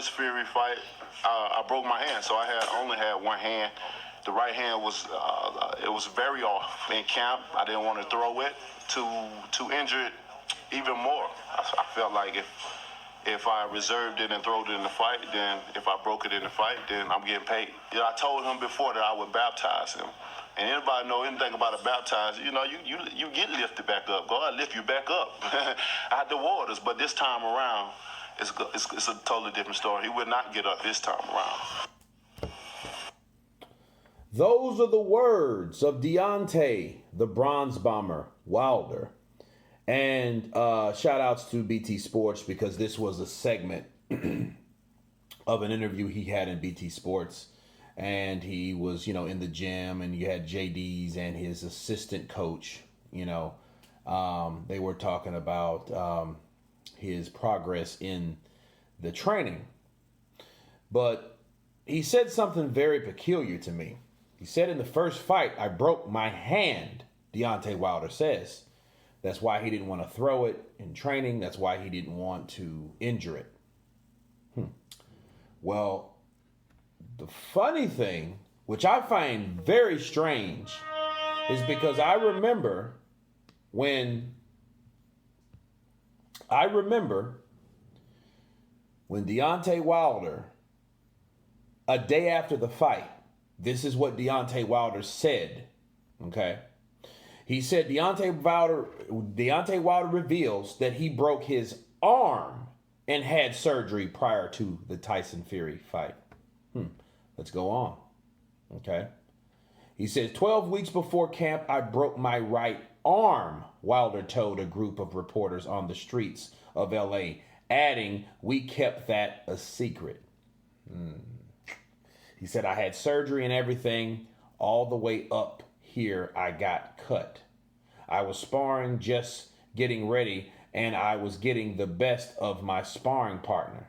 first Fury fight, I broke my hand, so I only had one hand. The right hand was it was very off in camp. I didn't want to throw it to injure it even more. I felt like if I reserved it and throwed it in the fight, then if I broke it in the fight, then I'm getting paid. You know, I told him before that I would baptize him. And anybody know anything about a baptize, you know, you get lifted back up. God lift you back up out the waters. But this time around, it's a totally different story. He would not get up this time around. Those are the words of Deontay, the Bronze Bomber Wilder. And shout outs to BT Sports, because this was a segment of an interview he had in BT Sports. And he was, in the gym, and you had JD's and his assistant coach, they were talking about his progress in the training. But he said something very peculiar to me. He said in the first fight, I broke my hand, Deontay Wilder says. That's why he didn't want to throw it in training. That's why he didn't want to injure it. Well, the funny thing, which I find very strange, is because I remember when Deontay Wilder, a day after the fight, this is what Deontay Wilder said, okay? He said Deontay Wilder reveals that he broke his arm and had surgery prior to the Tyson Fury fight. Let's go on, okay? He says, 12 weeks before camp, I broke my right arm, Wilder told a group of reporters on the streets of L.A., adding, we kept that a secret. He said, I had surgery and everything. All the way up here, I got cut. I was sparring, just getting ready, and I was getting the best of my sparring partner.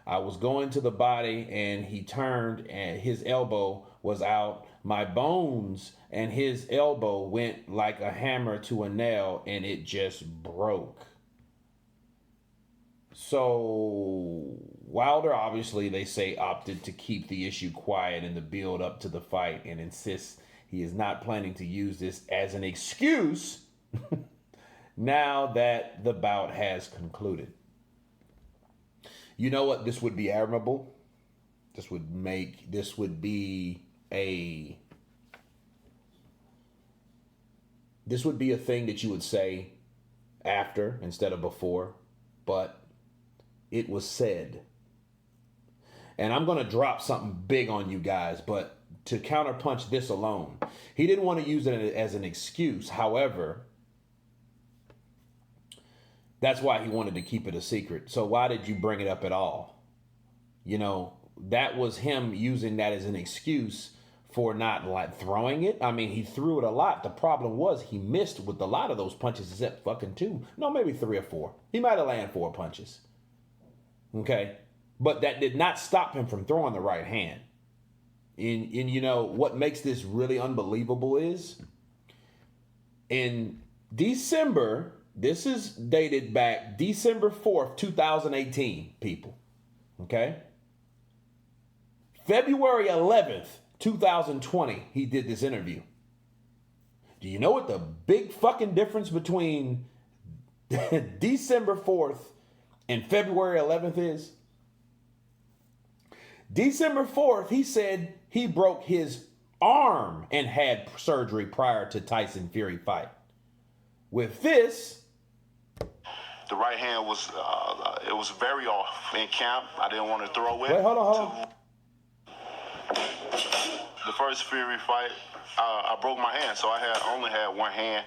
I was going to the body, and he turned, and his elbow was out. My bones and his elbow went like a hammer to a nail, and it just broke. So Wilder, obviously, they say, opted to keep the issue quiet in the build up to the fight and insists he is not planning to use this as an excuse now that the bout has concluded. You know what? This would be admirable. This would be a thing that you would say after instead of before, but it was said. And I'm going to drop something big on you guys, but to counterpunch this alone, he didn't want to use it as an excuse. However, that's why he wanted to keep it a secret. So why did you bring it up at all? That was him using that as an excuse for not like throwing it. I mean, he threw it a lot. The problem was he missed with a lot of those punches except fucking 2. No, maybe 3 or 4. He might have landed 4 punches. Okay? But that did not stop him from throwing the right hand. And what makes this really unbelievable is in December, this is dated back December 4th, 2018, people. Okay? February 11th, 2020, he did this interview. Do you know what the big fucking difference between December 4th and February 11th is? December 4th, he said he broke his arm and had surgery prior to Tyson Fury fight. With this, the right hand was it was very off in camp. I didn't want to throw it. Wait, hold on. The first Fury fight, I broke my hand, so I only had one hand.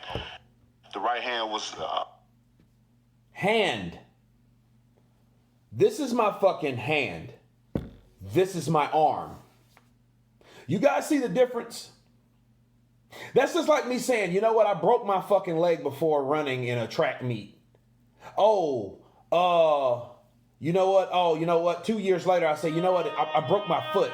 The right hand was hand. This is my fucking hand. This is my arm. You guys see the difference? That's just like me saying, you know what? I broke my fucking leg before running in a track meet. You know what? 2 years later, I say, you know what? I broke my foot.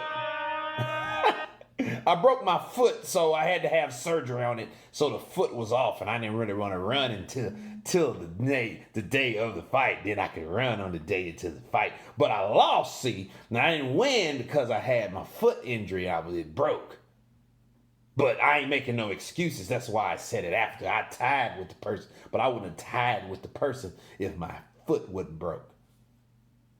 I broke my foot, so I had to have surgery on it. So the foot was off, and I didn't really want to run until the day of the fight. Then I could run on the day until the fight. But I lost, see. And I didn't win because I had my foot injury. It broke. But I ain't making no excuses. That's why I said it after. I tied with the person. But I wouldn't have tied with the person if my foot wasn't broke.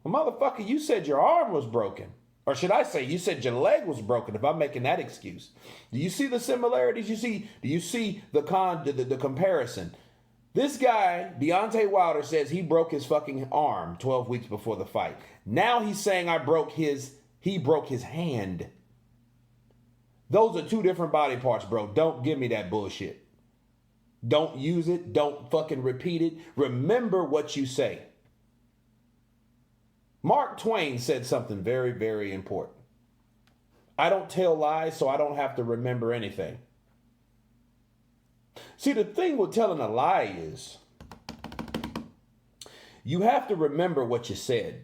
Well, motherfucker, you said your arm was broken. Or should I say, you said your leg was broken if I'm making that excuse. Do you see the similarities? Do you see the comparison? This guy, Deontay Wilder, says he broke his fucking arm 12 weeks before the fight. Now he's saying he broke his hand. Those are two different body parts, bro. Don't give me that bullshit. Don't use it. Don't fucking repeat it. Remember what you say. Mark Twain said something very, very important. I don't tell lies, so I don't have to remember anything. See, the thing with telling a lie is you have to remember what you said.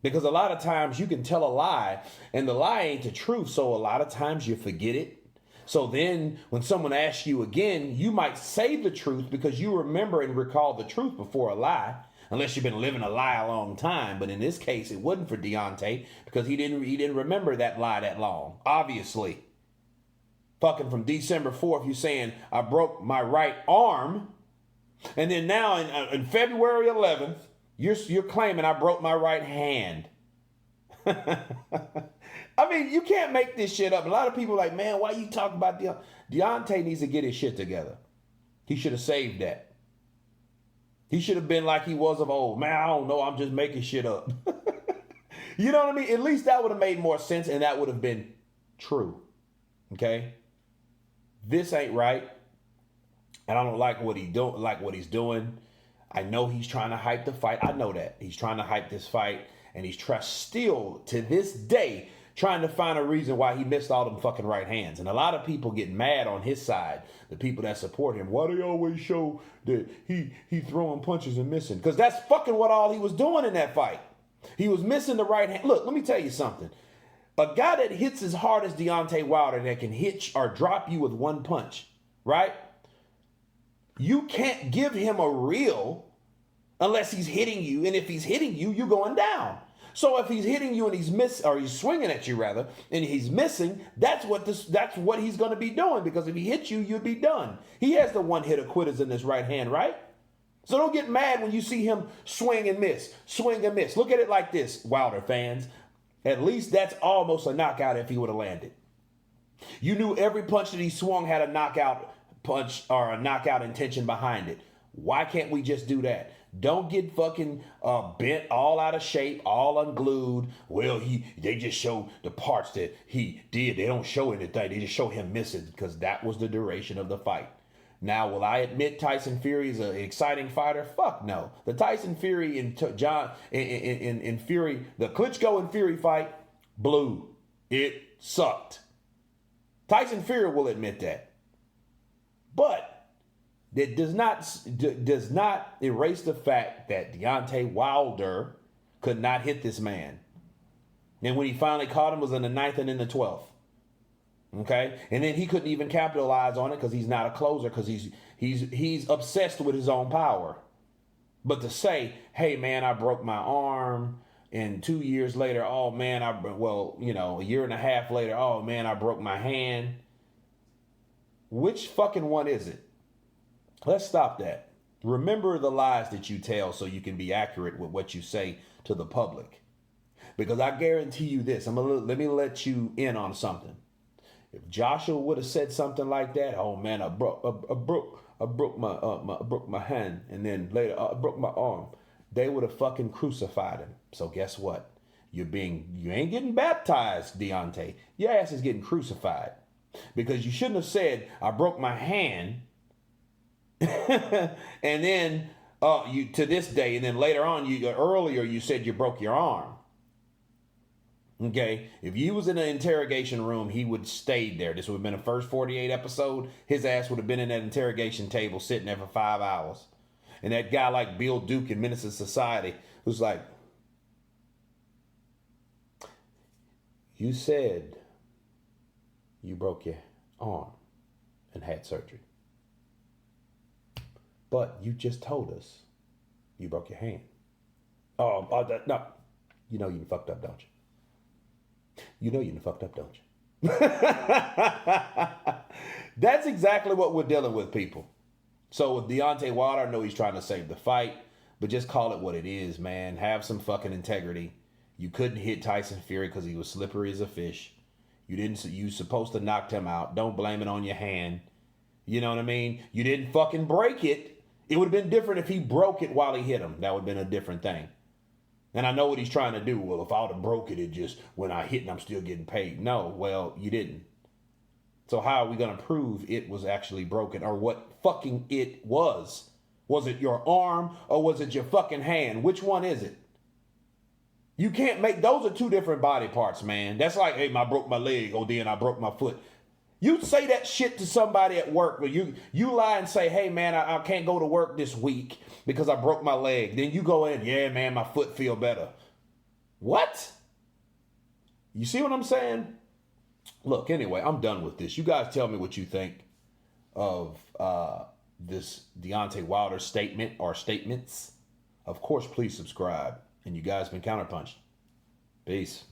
Because a lot of times you can tell a lie and the lie ain't the truth. So a lot of times you forget it. So then when someone asks you again, you might say the truth because you remember and recall the truth before a lie. Unless you've been living a lie a long time. But in this case, it wasn't for Deontay because he didn't remember that lie that long. Obviously. Fucking from December 4th, you're saying, I broke my right arm. And then now in February 11th, you're claiming I broke my right hand. I mean, you can't make this shit up. A lot of people are like, man, why you talking about Deontay? Deontay needs to get his shit together. He should have saved that. He should have been like he was of old. Man, I don't know. I'm just making shit up. You know what I mean? At least that would have made more sense and that would have been true. Okay? This ain't right. And I don't like what he's doing. I know he's trying to hype the fight. I know that. He's trying to hype this fight. And he's still, to this day, trying to find a reason why he missed all them fucking right hands. And a lot of people get mad on his side, the people that support him. Why do they always show that he throwing punches and missing? Because that's fucking what all he was doing in that fight. He was missing the right hand. Look, let me tell you something. A guy that hits as hard as Deontay Wilder that can hit or drop you with one punch, right? You can't give him a reel unless he's hitting you. And if he's hitting you, you're going down. So if he's hitting you and he's swinging at you rather, and he's missing, that's what he's going to be doing. Because if he hits you, you'll be done. He has the one-hitter quitters in his right hand, right? So don't get mad when you see him swing and miss. Look at it like this, Wilder fans. At least that's almost a knockout if he would have landed. You knew every punch that he swung had a knockout punch or a knockout intention behind it. Why can't we just do that? Don't get fucking bent, all out of shape, all unglued. Well, they just show the parts that he did. They don't show anything. They just show him missing because that was the duration of the fight. Now, will I admit Tyson Fury is an exciting fighter? Fuck no. The Tyson Fury in Fury, the Klitschko and Fury fight, blew. It sucked. Tyson Fury will admit that. But that does not erase the fact that Deontay Wilder could not hit this man. And when he finally caught him was in the 9th and in the 12th. Okay? And then he couldn't even capitalize on it because he's not a closer because he's obsessed with his own power. But to say, hey man, I broke my arm, and 2 years later, oh man, a year and a half later, oh man, I broke my hand. Which fucking one is it? Let's stop that. Remember the lies that you tell so you can be accurate with what you say to the public. Because I guarantee you this, let me let you in on something. If Joshua would have said something like that, oh man, I broke my hand, and then later I broke my arm, they would have fucking crucified him. So guess what? You ain't getting baptized, Deontay. Your ass is getting crucified. Because you shouldn't have said, I broke my hand, and then you to this day, and then later on, earlier you said you broke your arm. Okay, if you was in an interrogation room, he would have stayed there. This would have been the first 48 episode. His ass would have been in that interrogation table sitting there for 5 hours. And that guy like Bill Duke in Menace to Society was like, you said you broke your arm and had surgery. But you just told us you broke your hand. No. You know you fucked up, don't you? You know you fucked up, don't you? That's exactly what we're dealing with, people. So with Deontay Wilder, I know he's trying to save the fight, but just call it what it is, man. Have some fucking integrity. You couldn't hit Tyson Fury because he was slippery as a fish. You supposed to knock him out. Don't blame it on your hand. You know what I mean? You didn't fucking break it. It would have been different if he broke it while he hit him. That would have been a different thing. And I know what he's trying to do. Well, if I would have broke it, when I hit and I'm still getting paid. No, well, you didn't. So how are we going to prove it was actually broken or what fucking it was? Was it your arm or was it your fucking hand? Which one is it? You can't make, those are two different body parts, man. That's like, hey, I broke my leg. Oh, then I broke my foot. You say that shit to somebody at work, but you lie and say, hey, man, I can't go to work this week because I broke my leg. Then you go in, yeah, man, my foot feel better. What? You see what I'm saying? Look, anyway, I'm done with this. You guys tell me what you think of this Deontay Wilder statement or statements. Of course, please subscribe. And you guys been Counterpunched. Peace.